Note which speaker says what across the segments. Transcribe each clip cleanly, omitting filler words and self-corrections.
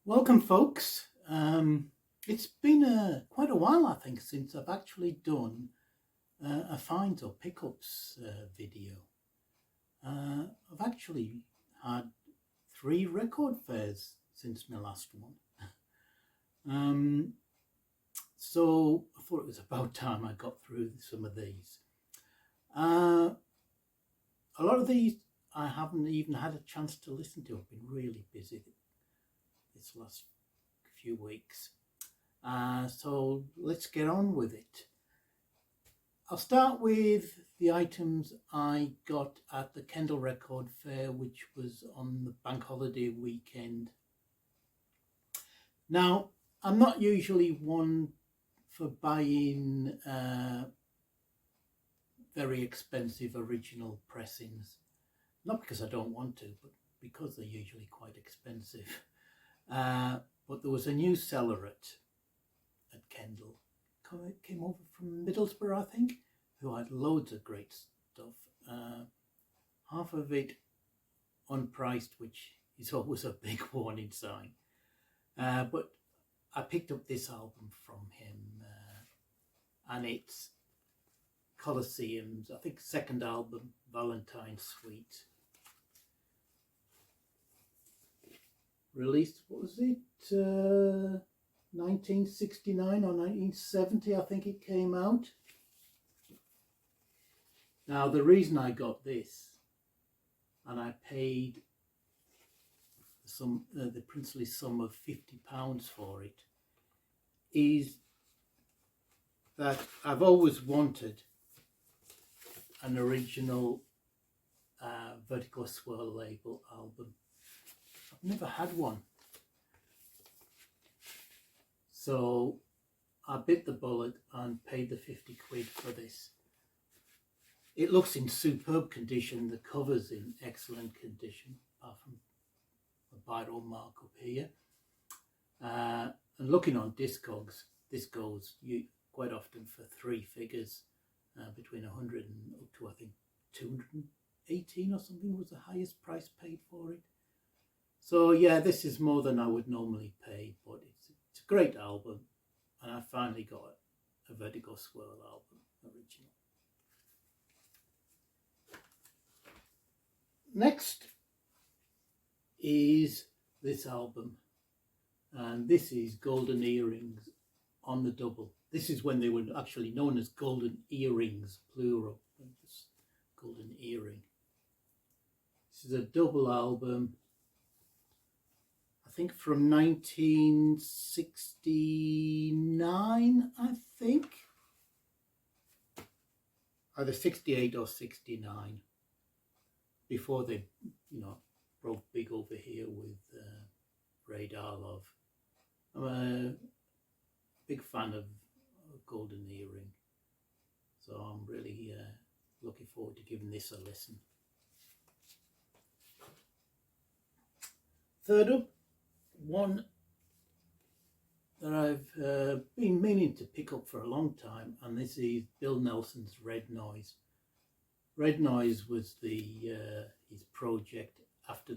Speaker 1: Welcome, folks. It's been quite a while, I think, since I've actually done a finds or pickups video. I've actually had 3 record fairs since my last one. So I thought it was about time I got through some of these. A lot of these I haven't even had a chance to listen to. I've been really busy this last few weeks. So let's get on with it. I'll start with the items I got at the Kendall Record Fair, which was on the bank holiday weekend. Now, I'm not usually one for buying very expensive original pressings. Not because I don't want to, but because they're usually quite expensive. But there was a new seller at Kendall. Came over from Middlesbrough, I think, who had loads of great stuff. Half of it unpriced, which is always a big warning sign. But I picked up this album from him, and it's Colosseum's, I think, second album, Valentine Suite. Released, what was it, 1969 or 1970, I think it came out. Now, the reason I got this, and I paid the princely sum of £50 for it, is that I've always wanted an original Vertigo Swirl label album. I've never had one. So I bit the bullet and paid the 50 quid for this. It looks in superb condition. The cover's in excellent condition, apart from a biro mark up here. And looking on Discogs, this goes quite often for 3 figures, between 100 and up to, I think, 218 or something was the highest price paid for it. So yeah, this is more than I would normally pay, but it's a great album, and I finally got a Vertigo Swirl album, original. Next is this album, and this is Golden Earrings on the double. This is when they were actually known as Golden Earrings, plural, just Golden Earring. This is a double album, I think from 1969, I think. Either 68 or 69. Before they, broke big over here with Radar Love. I'm a big fan of Golden Earring. So I'm really looking forward to giving this a listen. Third up, one that I've been meaning to pick up for a long time, and this is Bill Nelson's Red Noise. Red Noise was his project after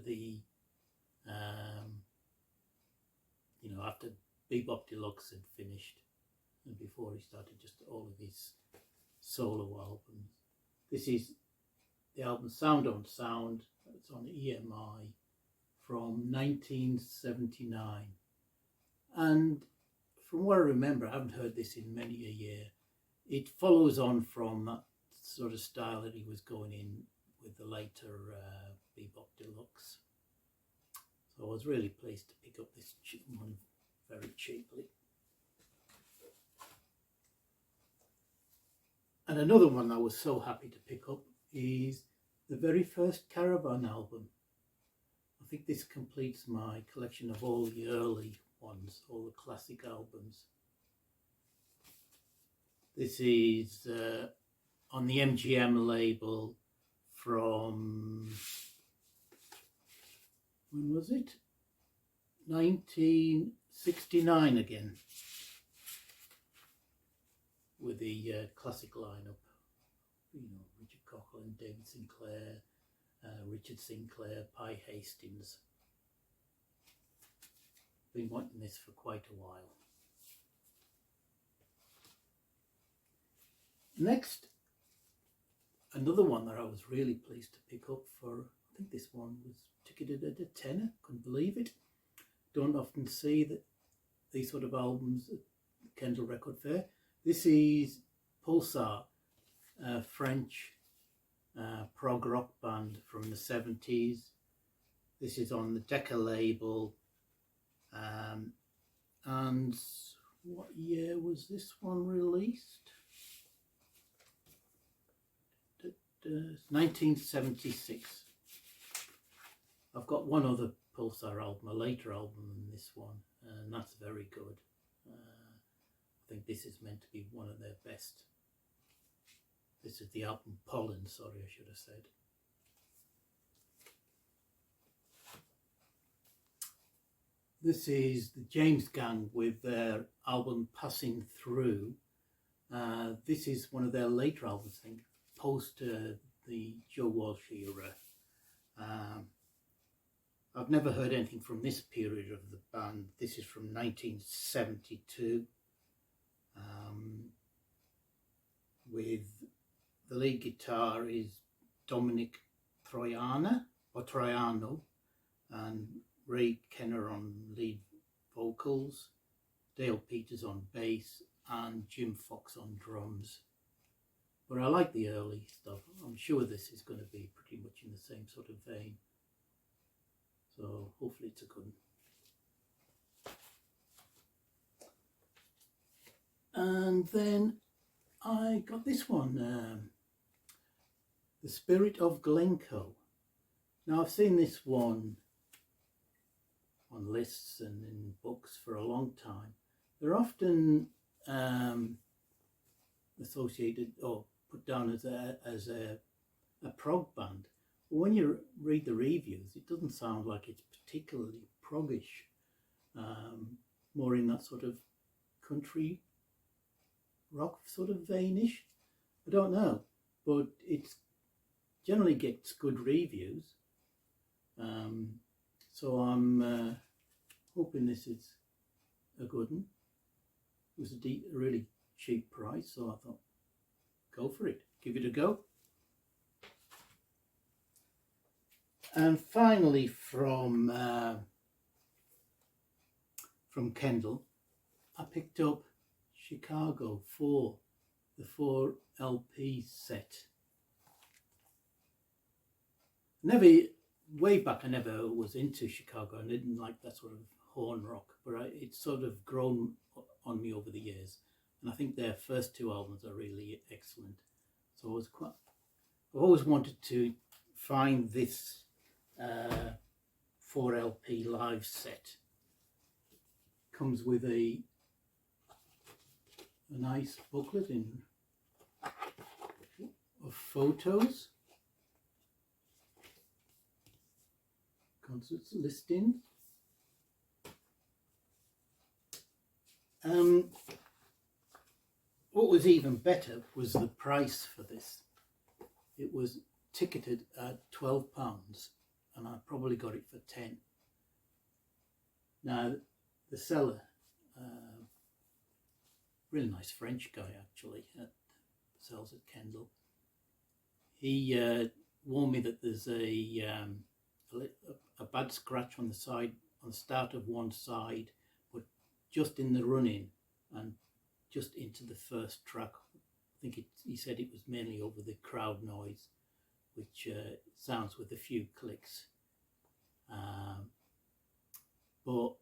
Speaker 1: after Bebop Deluxe had finished, and before he started just all of his solo albums. This is the album Sound on Sound. It's on EMI from 1979, and from what I remember, I haven't heard this in many a year. It follows on from that sort of style that he was going in with the later Bebop Deluxe. So I was really pleased to pick up this one very cheaply. And another one I was so happy to pick up is the very first Caravan album. I think this completes my collection of all the early ones, all the classic albums. This is on the MGM label from, when was it? 1969 again, with the classic lineup. Richard Coughlin, David Sinclair, Richard Sinclair, Pi Hastings. Been wanting this for quite a while. Next, another one that I was really pleased to pick up for, I think this one was ticketed at a tenner, couldn't believe it. Don't often see that these sort of albums at the Kendall Record Fair. This is Pulsar, a French prog rock band from the 70s. This is on the Decca label. And what year was this one released? 1976. I've got one other Pulsar album, a later album than this one, and that's very good. I think this is meant to be one of their best. This is the album Pollen, sorry, I should have said. This is the James Gang with their album Passing Through. This is one of their later albums, I think, post the Joe Walsh era. I've never heard anything from this period of the band. This is from 1972, with the lead guitar is Dominic Troiano, and Ray Kenner on lead vocals, Dale Peters on bass, and Jim Fox on drums. But I like the early stuff. I'm sure this is going to be pretty much in the same sort of vein. So hopefully it's a good one. And then I got this one, The Spirit of Glencoe. Now I've seen this one on lists and in books for a long time. They're often associated or put down as a prog band. But when you read the reviews, it doesn't sound like it's particularly proggish. More in that sort of country rock sort of veinish. I don't know, but it generally gets good reviews. So I'm hoping this is a good one. It was a really cheap price, so I thought, go for it, give it a go. And finally, from Kendall, I picked up Chicago 4, the 4 LP set. Way back, I never was into Chicago. I didn't like that sort of horn rock, but it's sort of grown on me over the years. And I think their first 2 albums are really excellent. So I've always wanted to find this 4 LP live set. Comes with a nice booklet of photos, concerts listing. What was even better was the price for this. It was ticketed at £12, and I probably got it for 10. Now, the seller, really nice French guy actually, sells at Kendall. He warned me that there's a bad scratch on the side, on the start of one side, but just in the run-in and just into the first track. I think he said it was mainly over the crowd noise, which sounds with a few clicks. But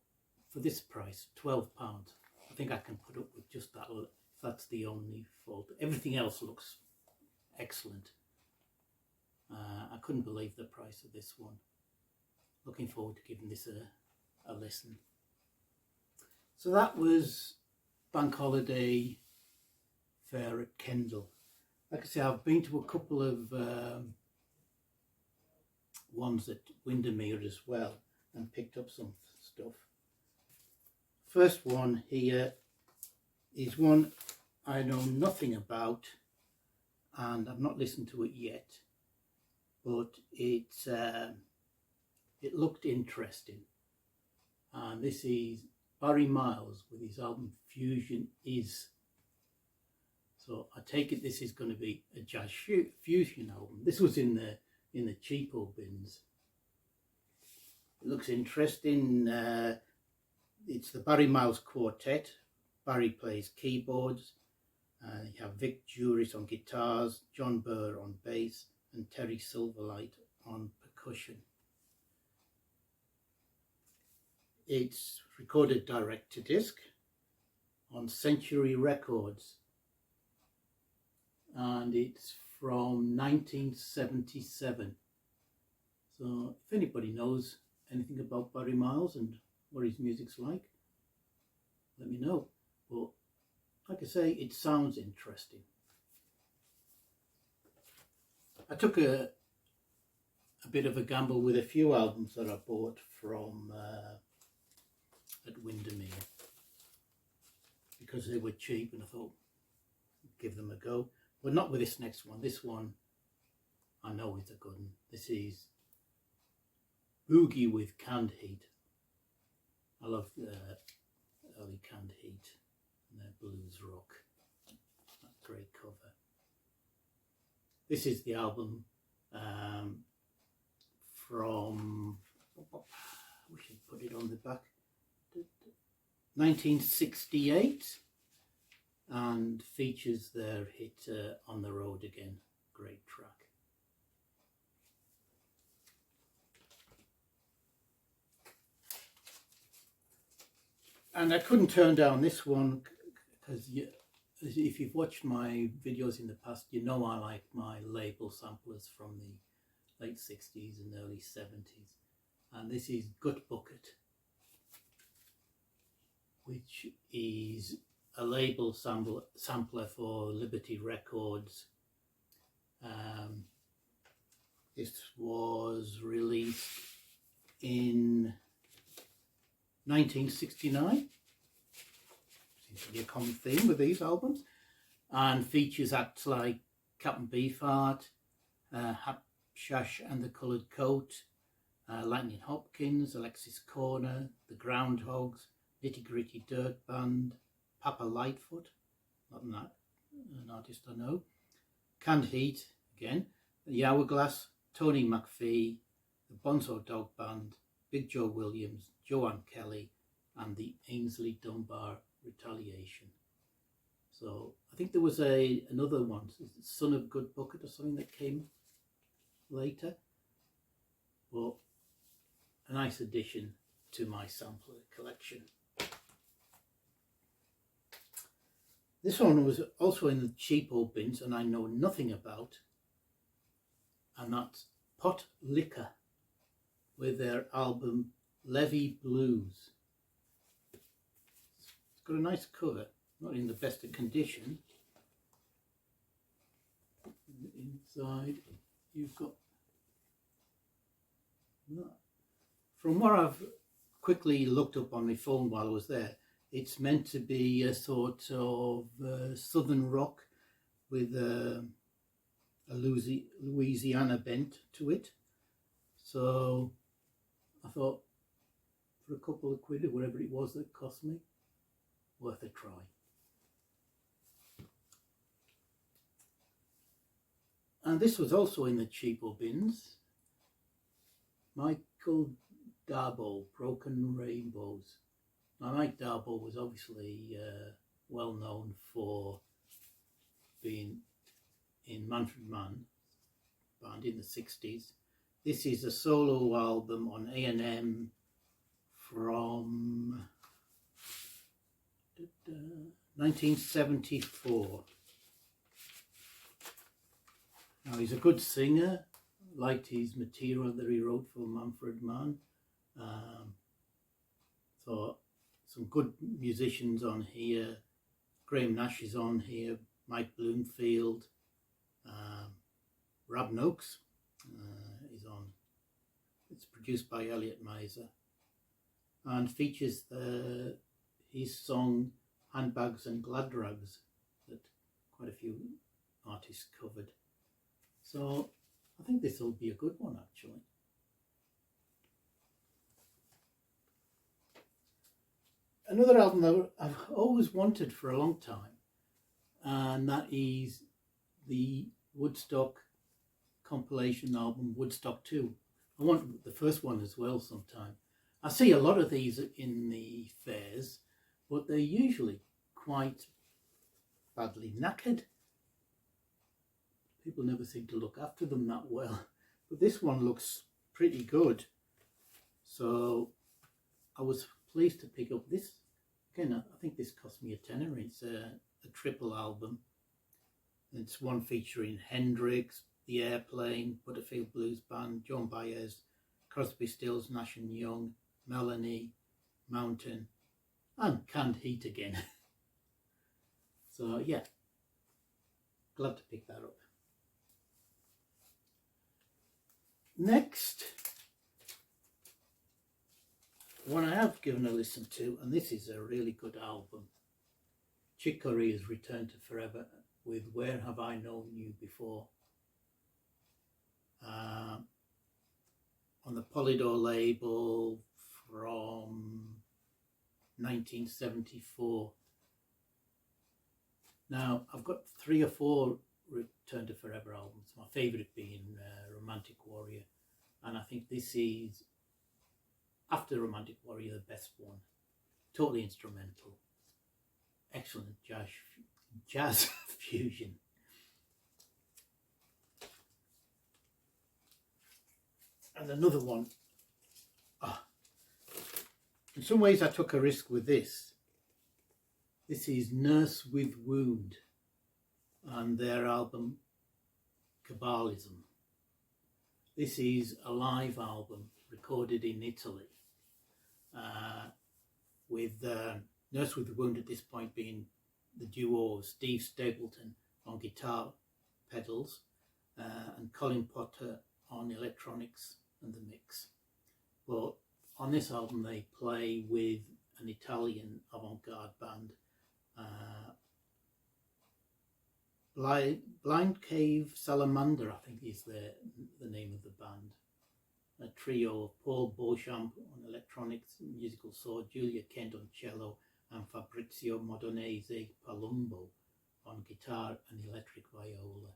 Speaker 1: for this price, £12, I think I can put up with just that. That's the only fault. Everything else looks excellent. I couldn't believe the price of this one. Looking forward to giving this a listen. So that was Bank Holiday Fair at Kendall. Like I say, I've been to a couple of ones at Windermere as well and picked up some stuff. First one here is one I know nothing about, and I've not listened to it yet, but it looked interesting, and and this is Barry Miles with his album Fusion Is. So I take it this is going to be a jazz fusion album. This was in the cheapo bins. It looks interesting. It's the Barry Miles Quartet. Barry plays keyboards. You have Vic Juris on guitars, John Burr on bass, and Terry Silverlight on percussion. It's recorded direct to disc on Century Records, and it's from 1977. So if anybody knows anything about Barry Miles and what his music's like, let me know. But like I say, it sounds interesting. I took a bit of a gamble with a few albums that I bought from at Windermere because they were cheap, and I thought give them a go. But not with this next one. This one I know is a good one. This is Boogie with Canned Heat. I love early Canned Heat and their blues rock. That great cover. This is the album from, we should put it on the back, 1968, and features their hit On the Road Again. Great track. And I couldn't turn down this one because if you've watched my videos in the past, you know I like my label samplers from the late 60s and early 70s. And this is Gut Bucket, which is a label sampler for Liberty Records. This was released in 1969. Seems to be a common theme with these albums, and features acts like Captain Beefheart, Hapshash and the Coloured Coat, Lightning Hopkins, Alexis Corner, The Groundhogs, Nitty Gritty Dirt Band, Papa Lightfoot, not an artist I know, Canned Heat again, The Hourglass, Tony McPhee, the Bonzo Dog Band, Big Joe Williams, Joanne Kelly, and the Ainsley Dunbar Retaliation. So I think there was another one, Son of Good Bucket or something, that came later. But a nice addition to my sampler collection. This one was also in the cheapo bins and I know nothing about, and that's Pot Liquor with their album Levy Blues. It's got a nice cover, not in the best of condition. Inside you've got that. From what I've quickly looked up on my phone while I was there, it's meant to be a sort of southern rock with a Louisiana bent to it. So I thought, for a couple of quid or whatever it was that cost me, worth a try. And this was also in the cheapo bins. Michael Darbo, Broken Rainbows. Now, Mike Darbo was obviously well known for being in Manfred Mann band in the 60s. This is a solo album on A&M from 1974. Now, he's a good singer. Liked his material that he wrote for Manfred Mann. So some good musicians on here. Graham Nash is on here, Mike Bloomfield, Rob Noakes is on. It's produced by Elliot Miser and features his song Handbags and Glad Rags that quite a few artists covered. So I think this will be a good one actually. another album that I've always wanted for a long time, and that is the Woodstock compilation album, Woodstock 2. I want the first one as well sometime. I see a lot of these in the fairs, but they're usually quite badly knackered. People never seem to look after them that well. But this one looks pretty good. So I was pleased to pick up this. Again, I think this cost me a tenner. It's a triple album. It's one featuring Hendrix, The Airplane, Butterfield Blues Band, Joan Baez, Crosby, Stills, Nash and Young, Melanie, Mountain, and Canned Heat again. So yeah, glad to pick that up. Next, one I have given a listen to, and this is a really good album. Chicory has returned to forever with Where Have I Known You Before? On the Polydor label from 1974. Now, I've got 3 or 4 Return to Forever albums, my favourite being Romantic Warrior, and I think this is, after Romantic Warrior, the best one. Totally instrumental, excellent jazz fusion. And another one, in some ways I took a risk with this. This is Nurse with Wound and their album Kabbalism. This is a live album recorded in Italy with Nurse with Wound at this point being the duo of Steve Stapleton on guitar pedals and Colin Potter on electronics and the mix. But on this album they play with an Italian avant-garde band, Blind Cave Salamander, I think is the name of the band. A trio of Paul Beauchamp on electronics, musical sword, Julia Kent on cello, and Fabrizio Modonese Palumbo on guitar and electric viola.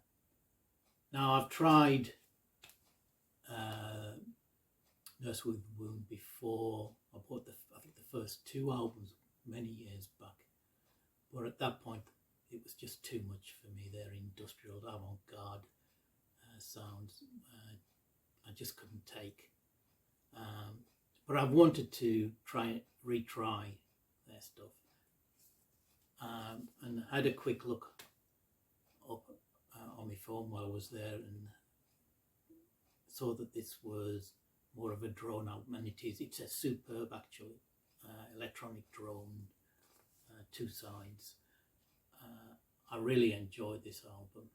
Speaker 1: Now I've tried Nurse with Wound before. I bought I think the first 2 albums many years back, but at that point it was just too much for me. Their industrial avant-garde sounds I just couldn't take. But I've wanted to retry their stuff, and I had a quick look up on my phone while I was there and saw that this was more of a drone album, and it's a superb actually electronic drone, 2 sides. I really enjoyed this album.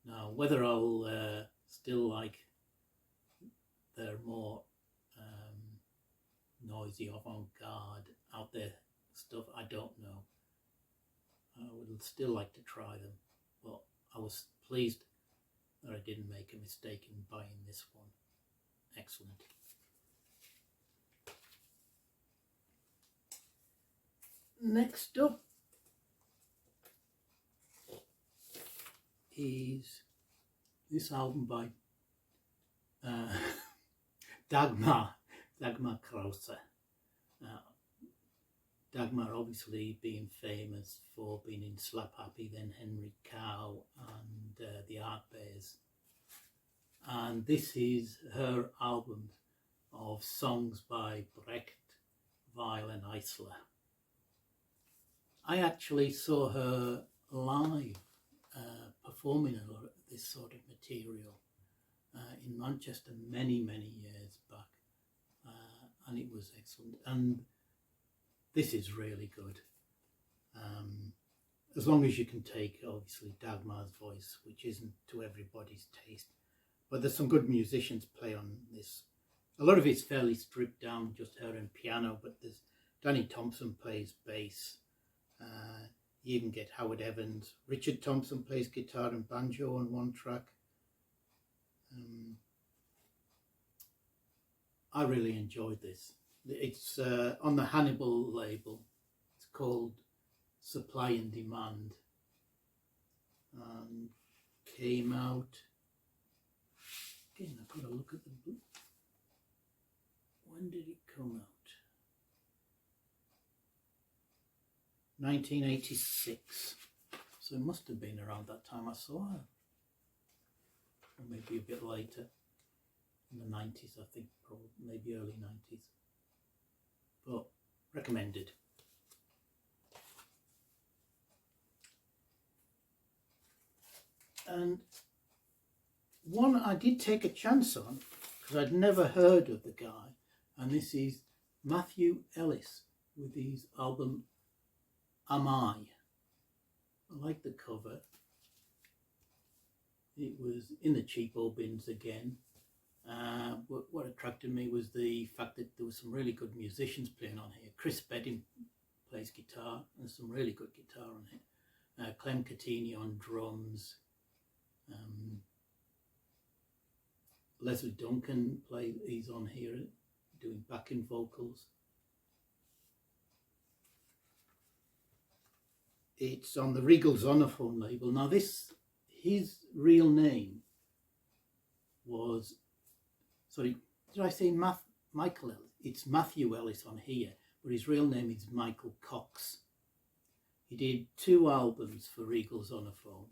Speaker 1: Now whether I'll still like their more noisy avant-garde out there stuff, I don't know. I would still like to try them, but I was pleased that I didn't make a mistake in buying this one. Excellent. Next up is this album by Dagmar Krause. Dagmar obviously being famous for being in Slap Happy, then Henry Cow and the Art Bears. And this is her album of songs by Brecht, Weill and Eisler. I actually saw her live performing a lot of this sort of material in Manchester many years back, and it was excellent. And this is really good, as long as you can take obviously Dagmar's voice, which isn't to everybody's taste, but there's some good musicians play on this. A lot of it's fairly stripped down, just her and piano, but there's Danny Thompson plays bass. You even get Howard Evans. Richard Thompson plays guitar and banjo on one track. I really enjoyed this. It's on the Hannibal label. It's called Supply and Demand, and came out, again I've got to look at the book, when did it come out? 1986, so it must have been around that time I saw her, or maybe a bit later, in the 90s I think, probably maybe early 90s, but recommended. And one I did take a chance on, because I'd never heard of the guy, and this is Matthew Ellis with his album Agai. I like the cover. It was in the cheapo bins again. But what attracted me was the fact that there were some really good musicians playing on here. Chris Bedding plays guitar, and some really good guitar on it. Clem Catini on drums. Leslie Duncan he's on here doing backing vocals. It's on the Regal Zonophone label. Now his real name was, sorry, did I say Michael Ellis? It's Matthew Ellis on here, but his real name is Michael Cox. He did 2 albums for Regal Zonophone.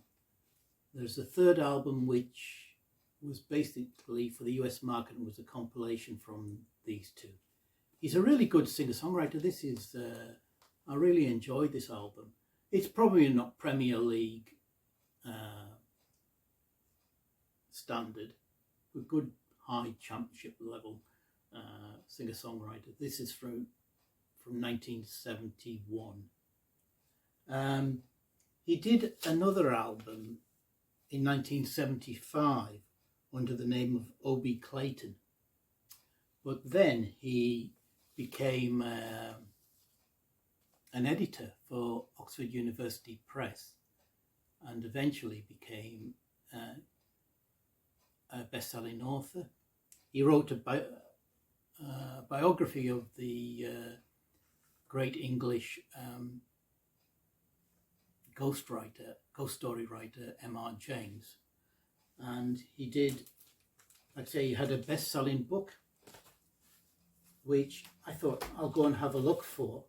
Speaker 1: There's a 3rd album which was basically for the US market and was a compilation from these 2. He's a really good singer-songwriter. This is, I really enjoyed this album. It's probably not Premier League standard, but good high championship level singer-songwriter. This is from 1971. He did another album in 1975 under the name of O.B. Clayton, but then he became an editor for Oxford University Press and eventually became a best-selling author. He wrote a biography of the great English ghost story writer M.R. James, and he did, like I say, he had a best-selling book which I thought I'll go and have a look for,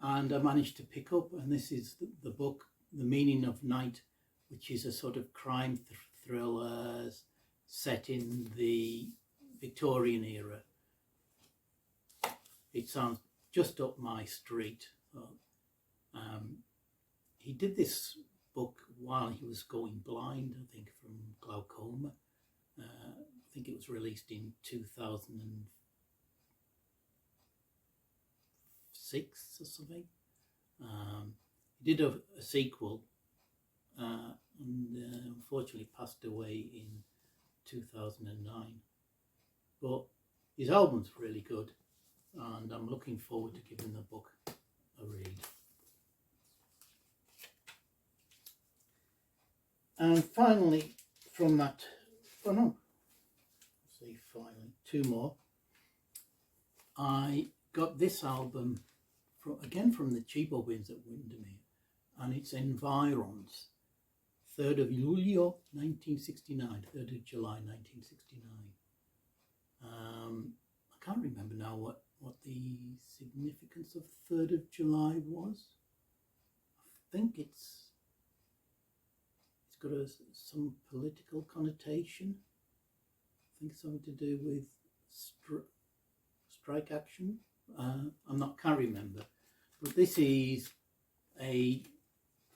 Speaker 1: and I managed to pick up, and this is the book The Meaning of Night, which is a sort of crime thriller set in the Victorian era. It sounds just up my street. He did this book while he was going blind, I think, from glaucoma. I think it was released in 2006 or something. He did a sequel and unfortunately passed away in 2009. But his album's really good, and I'm looking forward to giving the book a read. And finally, from that, finally, 2 more. I got this album again from the cheapo bins at Windermere, and it's Environs, 3rd of Luglio 1969, 3rd of July 1969. I can't remember now what the significance of 3rd of July was. I think it's got some political connotation. I think something to do with strike action. Can't remember. But this is a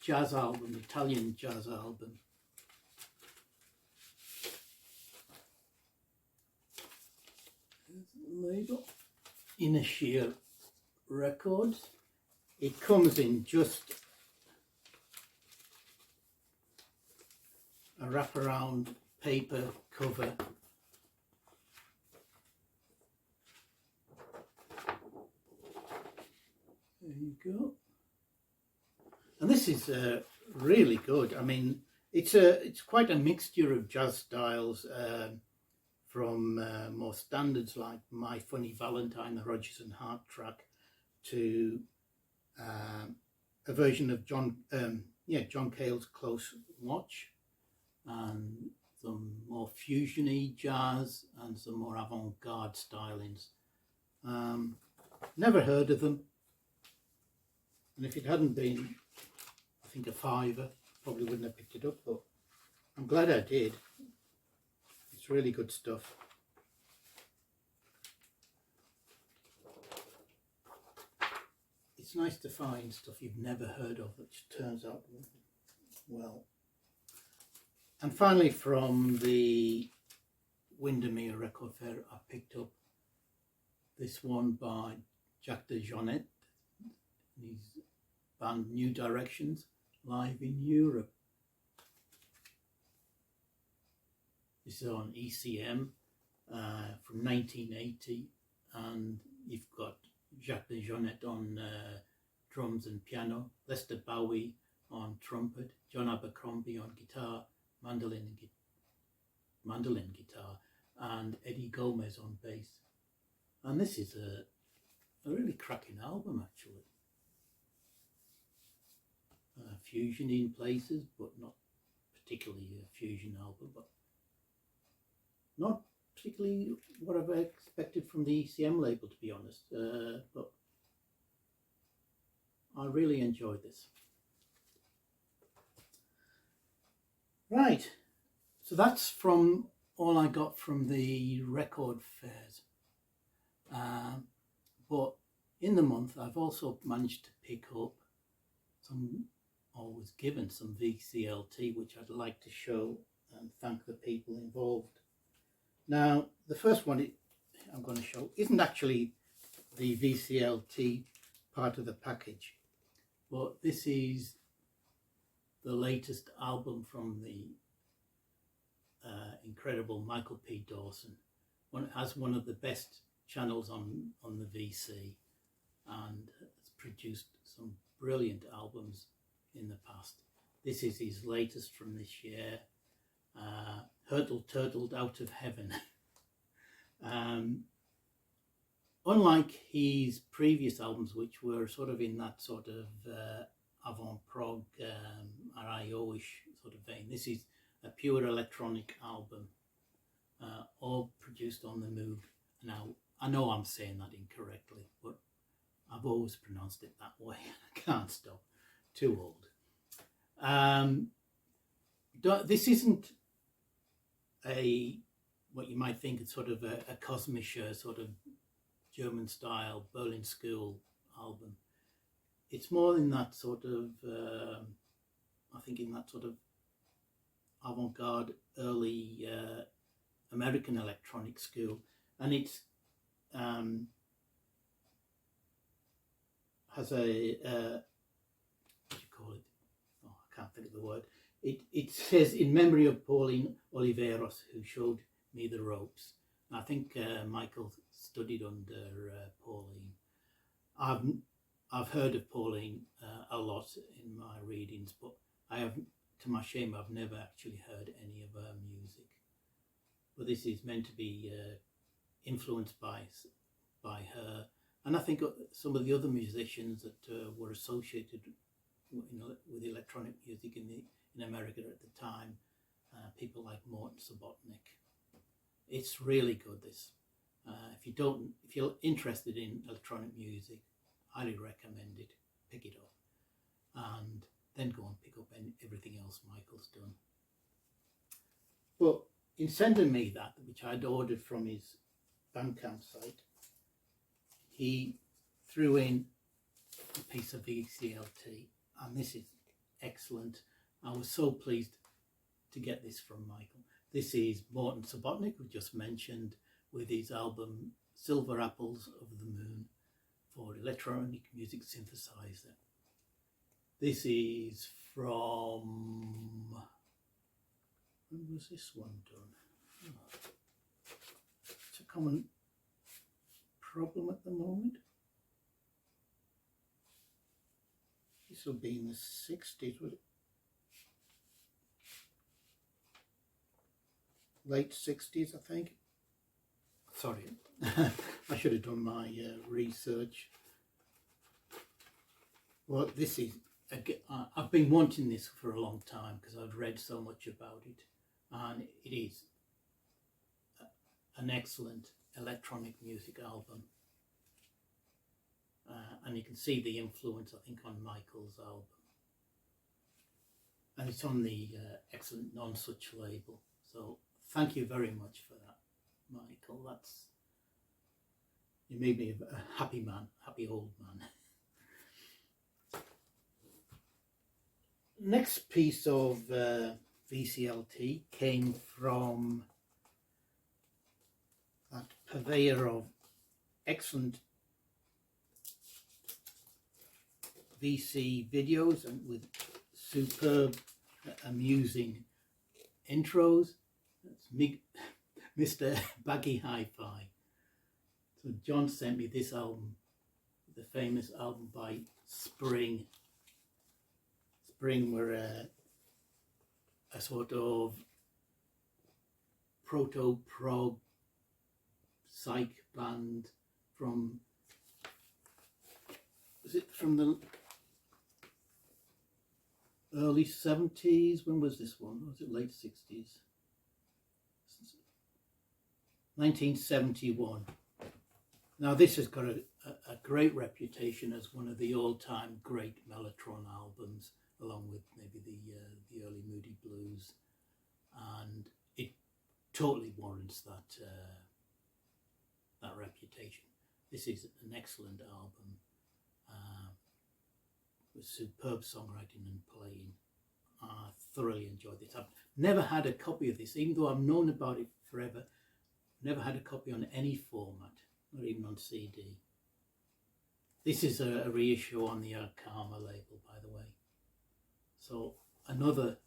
Speaker 1: jazz album, Italian jazz album. There's the label. Inner Shear Records. It comes in just a wraparound paper cover. There you go. And this is really good. I mean, it's quite a mixture of jazz styles, from more standards like My Funny Valentine, the Rodgers and Hart track, to a version of John Cale's Close Watch, and some more fusiony jazz and some more avant-garde stylings. Never heard of them, and if it hadn't been, I think, a fiver, probably wouldn't have picked it up, but I'm glad I did. It's really good stuff. It's nice to find stuff you've never heard of which turns out well. And finally, from the Windermere Record Fair, I picked up this one by Jacques de Jonette, his band New Directions, live in Europe. This is on ECM from 1980, and you've got Jacques de Jonette on drums and piano, Lester Bowie on trumpet, John Abercrombie on guitar, mandolin guitar, and Eddie Gomez on bass. And this is a really cracking album, actually. Fusion in places, but not particularly a fusion album, but not particularly what I've expected from the ECM label, to be honest. But I really enjoyed this. Right, so that's from all I got from the record fairs. But in the month, I've also managed to pick up was given some VCLT, which I'd like to show and thank the people involved. Now, the first one I'm going to show isn't actually the VCLT part of the package, but this is the latest album from the incredible Michael P Dawson. Has one of the best channels on the VC, and has produced some brilliant albums in the past. This is his latest from this year, Hurtle Turtled Out of Heaven. Unlike his previous albums, which were sort of in that sort of avant-prog, RIO-ish sort of vein, this is a pure electronic album, all produced on the Moog. Now, I know I'm saying that incorrectly, but I've always pronounced it that way. I can't stop. Too old. This isn't what you might think is sort of a Kosmischer, sort of German style Berlin School album. It's more in that sort of, I think in that sort of avant-garde early American electronic school, and it's has a what do you call it? Oh, I can't think of the word. It says, in memory of Pauline Oliveros, who showed me the ropes. I think Michael studied under Pauline. I've heard of Pauline a lot in my readings, but I have, to my shame, I've never actually heard any of her music. But this is meant to be influenced by her, and I think some of the other musicians that were associated with electronic music in America at the time, people like Morton Sabotnik. It's really good. This, if you're interested in electronic music, highly recommend it. Pick it up, and then go and pick up everything else Michael's done. But in sending me that, which I'd ordered from his Bandcamp site, he threw in a piece of VCLT, and this is excellent. I was so pleased to get this from Michael. This is Morton Sabotnik, we just mentioned, with his album Silver Apples of the Moon for electronic music synthesizer. This is from, when was this one done? Oh. It's a common problem at the moment. This will be in the 60s, would it? Late 60s, I think. sorry, I should have done my research. Well, this is, I've been wanting this for a long time because I've read so much about it, and it is an excellent electronic music album. And you can see the influence, I think, on Michael's album. And it's on the excellent Non-Such label. So thank you very much for that, Michael. You made me a happy man, happy old man. Next piece of VCLT came from that purveyor of excellent VC videos and with superb, amusing intros. That's Mr. Baggy Hi-Fi. So John sent me this album, the famous album by Spring. Spring were a sort of proto-prog psych band from, was it from the early 70s? When was this one? Or was it late 60s? 1971. Now this has got a great reputation as one of the all-time great Mellotron albums, along with maybe the early Moody Blues, and it totally warrants that that reputation. This is an excellent album with superb songwriting and playing. I thoroughly enjoyed this. I've never had a copy of this, even though I've known about it forever. Never had a copy on any format, not even on CD. This is a reissue on the Karma label, by the way. So another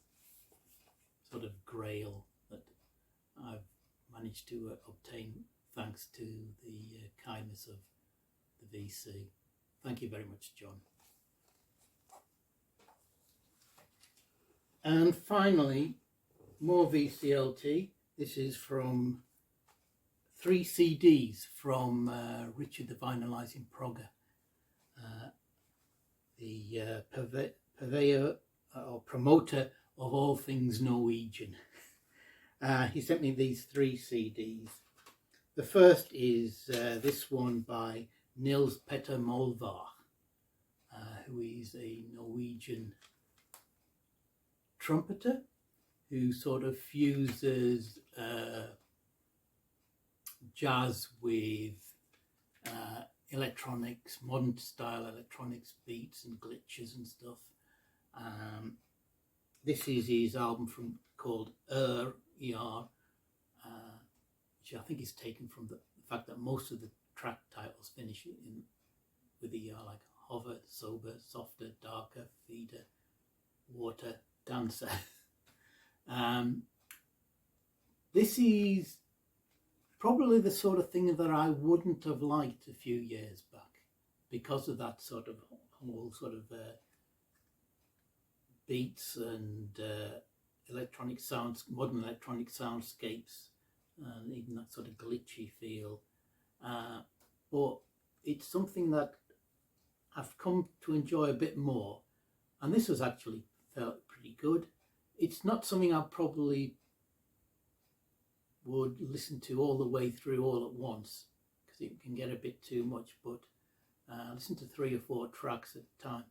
Speaker 1: sort of grail that I've managed to obtain thanks to the kindness of the VC. Thank you very much, John. And finally, more VCLT. This is from 3 CDs from Richard the Vinylizing Progger, the purveyor or promoter of all things Norwegian. He sent me these 3 CDs. The first is this one by Nils Petter Molvar, who is a Norwegian trumpeter who sort of fuses jazz with electronics, modern style electronics, beats and glitches and stuff. This is his album called ER, which I think is taken from the fact that most of the track titles finish with ER, like hover, sober, softer, darker, feeder, water, dancer. This is probably the sort of thing that I wouldn't have liked a few years back because of that sort of whole sort of beats and electronic sounds, modern electronic soundscapes, and even that sort of glitchy feel. But it's something that I've come to enjoy a bit more, and this has actually felt pretty good. It's not something I probably would listen to all the way through all at once because it can get a bit too much, but listen to 3 or 4 tracks at a time.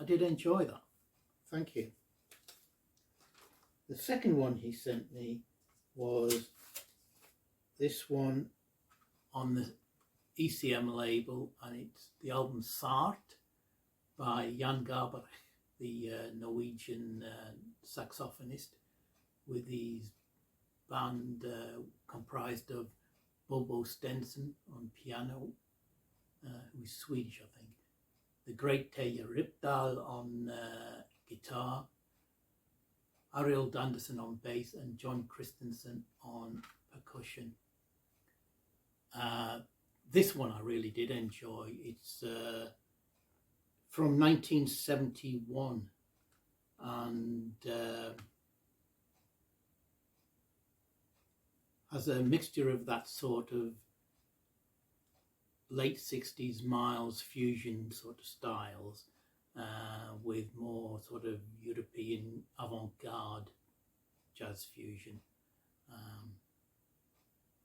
Speaker 1: I did enjoy that. Thank you. The second one he sent me was this one on the ECM label, and it's the album Sart by Jan Garbar, the Norwegian saxophonist, with his band comprised of Bobo Stenson on piano, who is Swedish, I think, the great Teija Ripdahl on guitar, Arild Andersen on bass, and John Christensen on percussion. This one I really did enjoy. It's from 1971, and has a mixture of that sort of late 60s Miles fusion sort of styles with more sort of European avant-garde jazz fusion.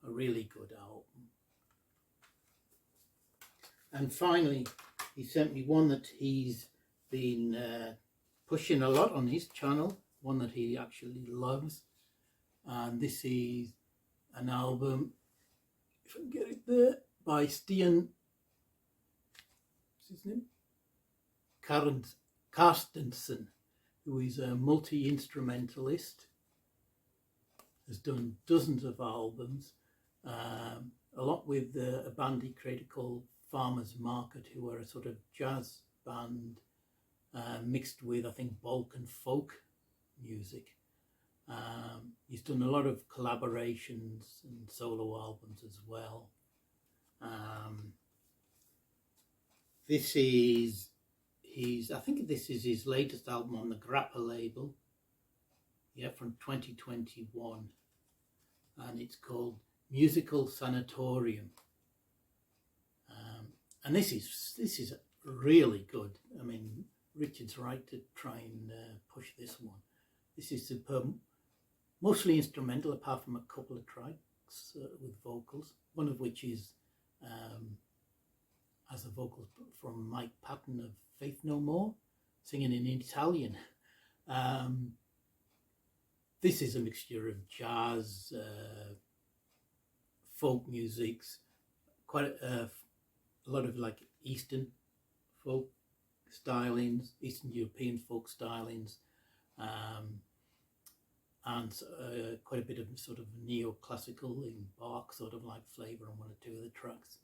Speaker 1: A really good album. And finally, he sent me one that he's been pushing a lot on his channel, one that he actually loves. And this is an album, if I can get it there, by Stian, what's his name? Carstensen, who is a multi-instrumentalist, has done dozens of albums, a lot with a band he created called Farmers Market, who are a sort of jazz band mixed with, I think, Balkan folk music. He's done a lot of collaborations and solo albums as well. This is I think this is his latest album on the Grappa label, from 2021, and it's called Musical Sanatorium. And this is really good. I mean, Richard's right to try and push this one. This is superb, mostly instrumental apart from a couple of tracks with vocals, one of which is has a vocal from Mike Patton of Faith No More, singing in Italian. This is a mixture of jazz, folk musics, quite a lot of like Eastern folk stylings, Eastern European folk stylings, and quite a bit of sort of neoclassical in Bach sort of like flavour on one or two of the tracks.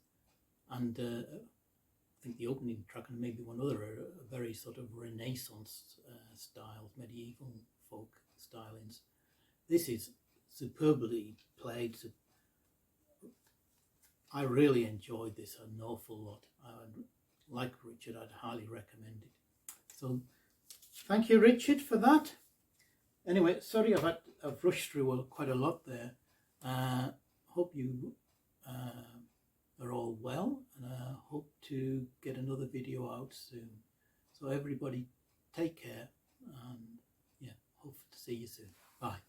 Speaker 1: And I think the opening track and maybe one other are very sort of Renaissance styles, medieval folk stylings. This is superbly played. I really enjoyed this an awful lot. Like Richard, I'd highly recommend it. So thank you, Richard, for that. Anyway, sorry I've rushed through quite a lot there. Hope you are all well, and I hope to get another video out soon. So everybody take care, and hope to see you soon. Bye.